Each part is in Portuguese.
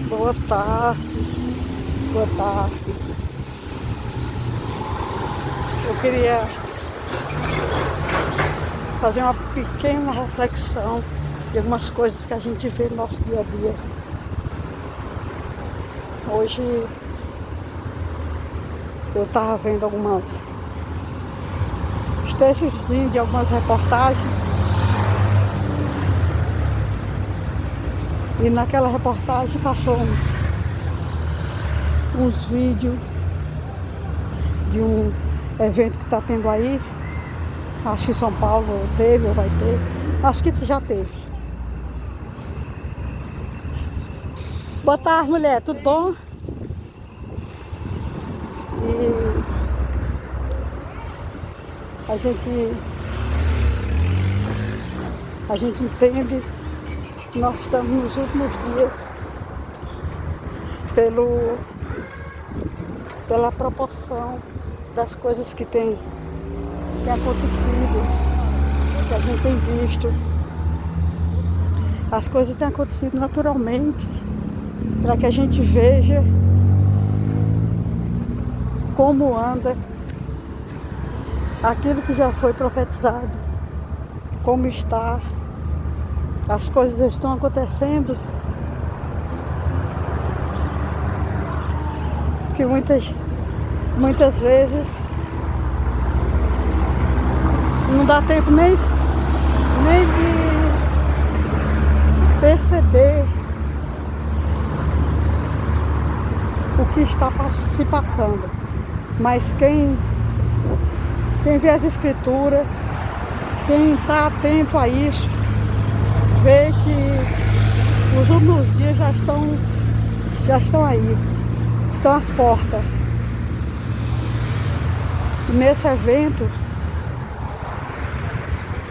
Boa tarde, boa tarde. Eu queria fazer uma pequena reflexão de algumas coisas que a gente vê no nosso dia a dia. Hoje eu estava vendo os textos de algumas reportagens, e naquela reportagem passou uns vídeos de um evento que está tendo aí. Acho que em São Paulo teve ou vai ter. Acho que já teve. Boa tarde, mulher. Tudo bom? E a gente entende que nós estamos nos últimos dias pela proporção das coisas que tem acontecido, que a gente tem visto. As coisas têm acontecido naturalmente para que a gente veja como anda aquilo que já foi profetizado, como está. As coisas estão acontecendo que muitas vezes não dá tempo nem de perceber o que está se passando. Mas quem vê as escrituras, quem está atento a isso, vê que os últimos dias já estão aí, estão às portas. E nesse evento,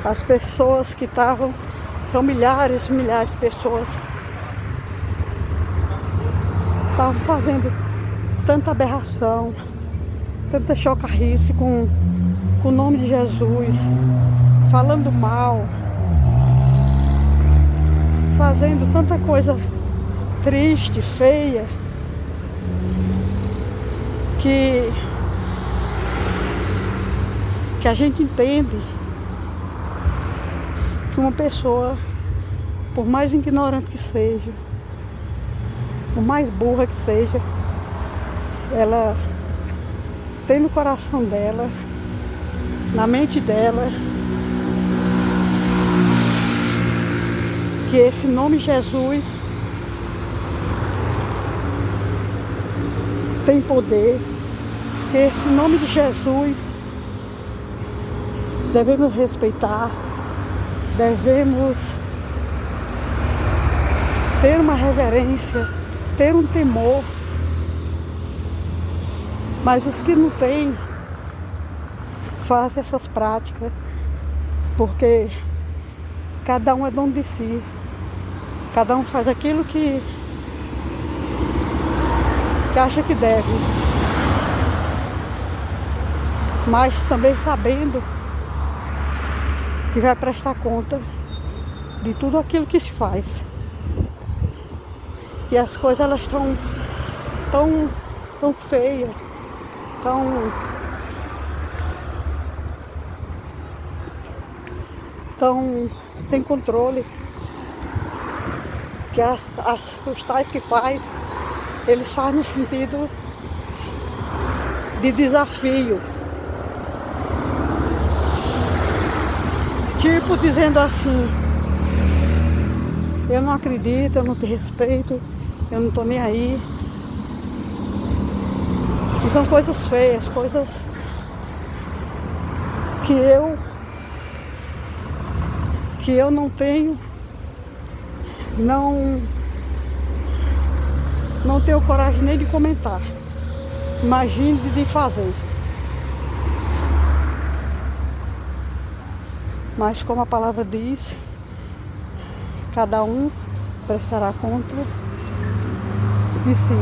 as pessoas que estavam, são milhares e milhares de pessoas, estavam fazendo tanta aberração, tanta chocarrice com o nome de Jesus, falando mal, fazendo tanta coisa triste, feia, que a gente entende que uma pessoa, por mais ignorante que seja, por mais burra que seja, ela tem no coração dela, na mente dela, que esse nome Jesus tem poder, que esse nome de Jesus devemos respeitar, devemos ter uma reverência, ter um temor. Mas os que não têm, fazem essas práticas, porque cada um é dono de si, cada um faz aquilo que acha que deve, mas também sabendo que vai prestar conta de tudo aquilo que se faz. E as coisas, elas estão tão feias, tão sem controle, que os tais que faz, eles fazem no sentido de desafio. Tipo dizendo assim: eu não acredito, eu não te respeito, eu não tô nem aí. E são coisas feias, coisas que eu não tenho, não tenho coragem nem de comentar. Imagine de fazer. Mas como a palavra diz, cada um prestará conta de si.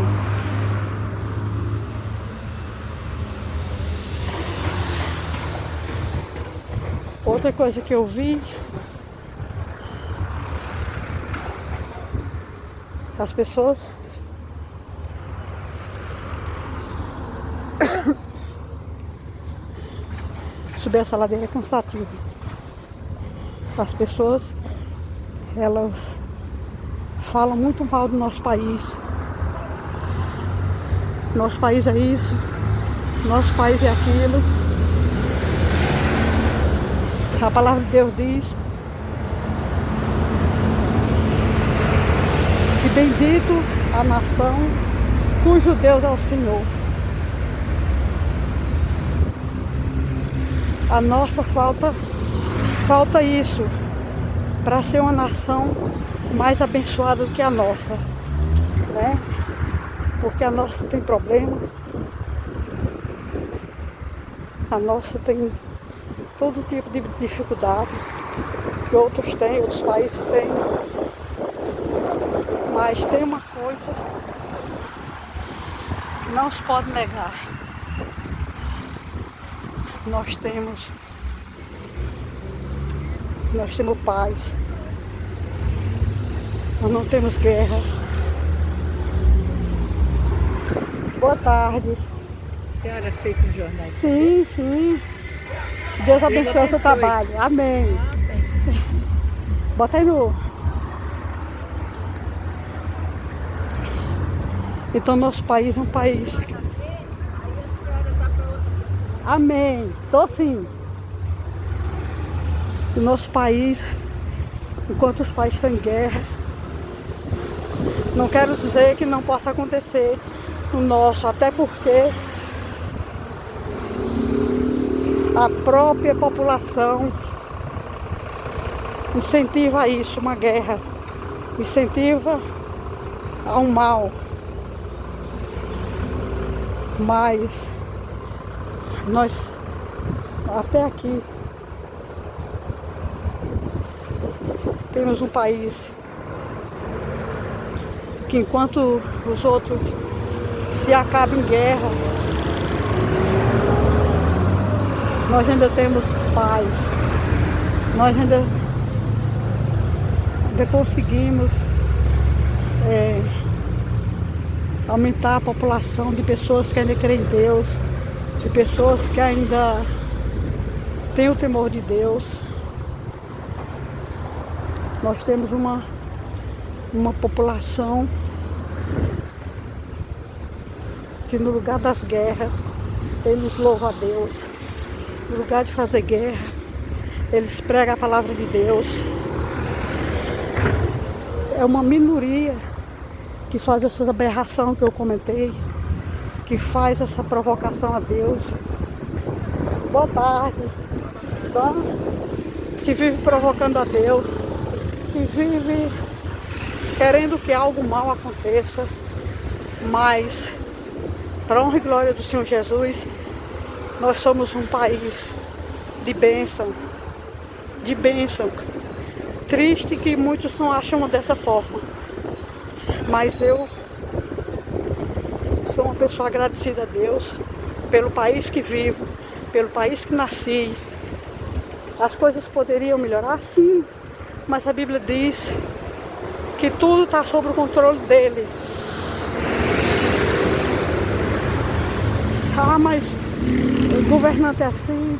Outra coisa que eu vi, as pessoas subir essa ladeira é cansativo. As pessoas, elas falam muito mal do nosso país. Nosso país é isso, nosso país é aquilo. A palavra de Deus diz que bendito a nação cujo Deus é o Senhor. A nossa falta isso para ser uma nação mais abençoada do que a nossa, né? Porque a nossa tem problema, a nossa tem todo tipo de dificuldade que outros têm, outros países têm. Mas tem uma coisa que não se pode negar. Nós temos paz. Nós não temos guerra. Boa tarde. A senhora aceita o jornal? Sim, sim. Deus abençoe o seu trabalho. Amém. Bota aí no... Então nosso país é um país... Amém. Tô sim. O nosso país, enquanto os países estão em guerra, não quero dizer que não possa acontecer no nosso, até porque a própria população incentiva a isso, uma guerra, incentiva a um mal. Mas nós, até aqui, temos um país que enquanto os outros se acabam em guerra, nós ainda temos paz, nós ainda conseguimos aumentar a população de pessoas que ainda creem em Deus, de pessoas que ainda têm o temor de Deus. Nós temos uma população que no lugar das guerras, eles louvam a Deus. No lugar de fazer guerra, eles pregam a palavra de Deus. É uma minoria que faz essa aberração que eu comentei, que faz essa provocação a Deus. Boa tarde. Tá? Que vive provocando a Deus, que vive querendo que algo mal aconteça, mas para a honra e glória do Senhor Jesus, nós somos um país de bênção, de bênção. Triste que muitos não acham dessa forma, mas eu sou uma pessoa agradecida a Deus pelo país que vivo, pelo país que nasci. As coisas poderiam melhorar? Sim, mas a Bíblia diz que tudo está sob o controle dele. Ah, mas o governante é assim,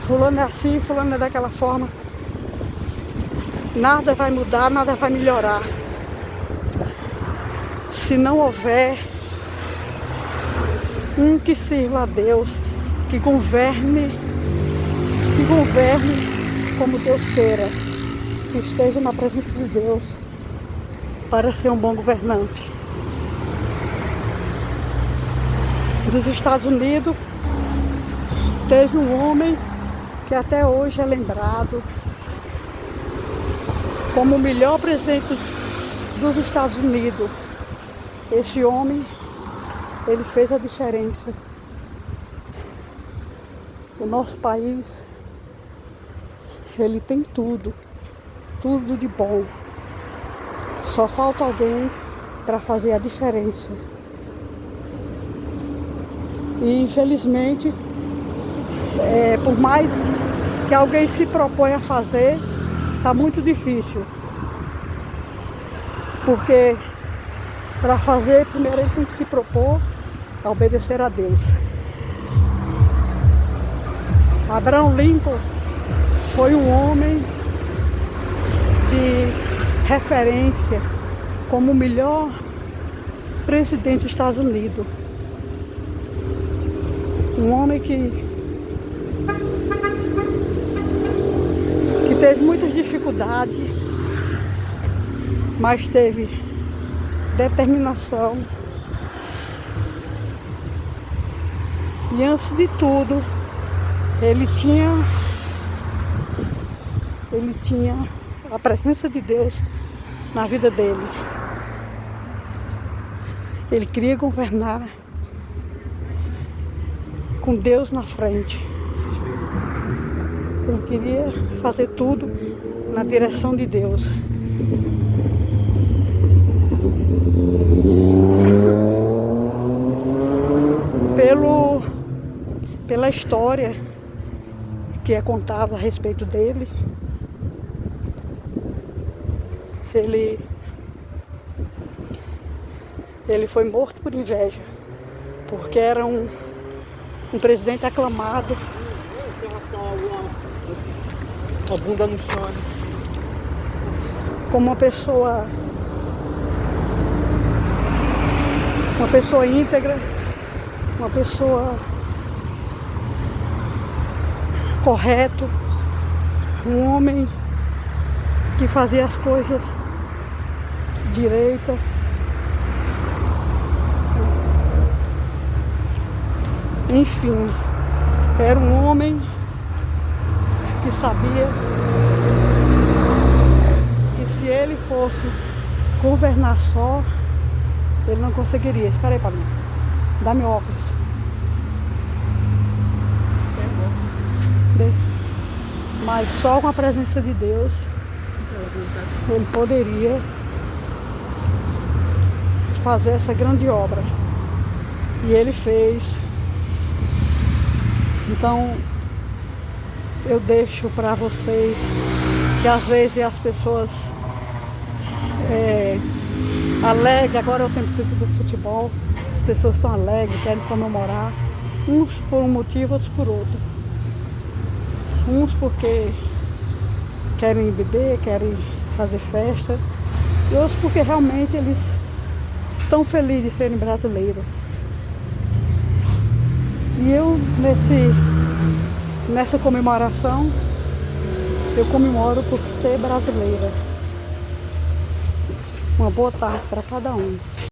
fulano é assim, fulano é daquela forma. Nada vai mudar, nada vai melhorar se não houver um que sirva a Deus, que governe como Deus queira, que esteja na presença de Deus para ser um bom governante. Dos Estados Unidos teve um homem que até hoje é lembrado como o melhor presidente dos Estados Unidos. Esse homem, ele fez a diferença. O nosso país, ele tem tudo de bom. Só falta alguém para fazer a diferença. E infelizmente, por mais que alguém se proponha a fazer, está muito difícil. Porque para fazer, primeiro ele tem que se propor a obedecer a Deus. Abraham Lincoln foi um homem de referência como o melhor presidente dos Estados Unidos. Um homem que teve muitas dificuldades, mas teve determinação. E antes de tudo, ele tinha a presença de Deus na vida dele. Ele queria governar com Deus na frente. Ele queria fazer tudo na direção de Deus. Pela história que é contada a respeito dele, ele foi morto por inveja, porque era um presidente aclamado. A bunda no chão. Como uma pessoa íntegra, uma pessoa correto, um homem que fazia as coisas direita. Enfim, era um homem que sabia que se ele fosse governar só, ele não conseguiria. Espera aí para mim. Dá meu óculos. Mas só com a presença de Deus ele poderia fazer essa grande obra. E ele fez. Então eu deixo para vocês que às vezes as pessoas alegres, agora é o tempo do futebol, as pessoas estão alegres, querem comemorar, uns por um motivo, outros por outro. Uns porque querem beber, querem fazer festa, e outros porque realmente eles estão felizes de serem brasileiros. E eu, nessa comemoração, eu comemoro por ser brasileira. Uma boa tarde para cada um.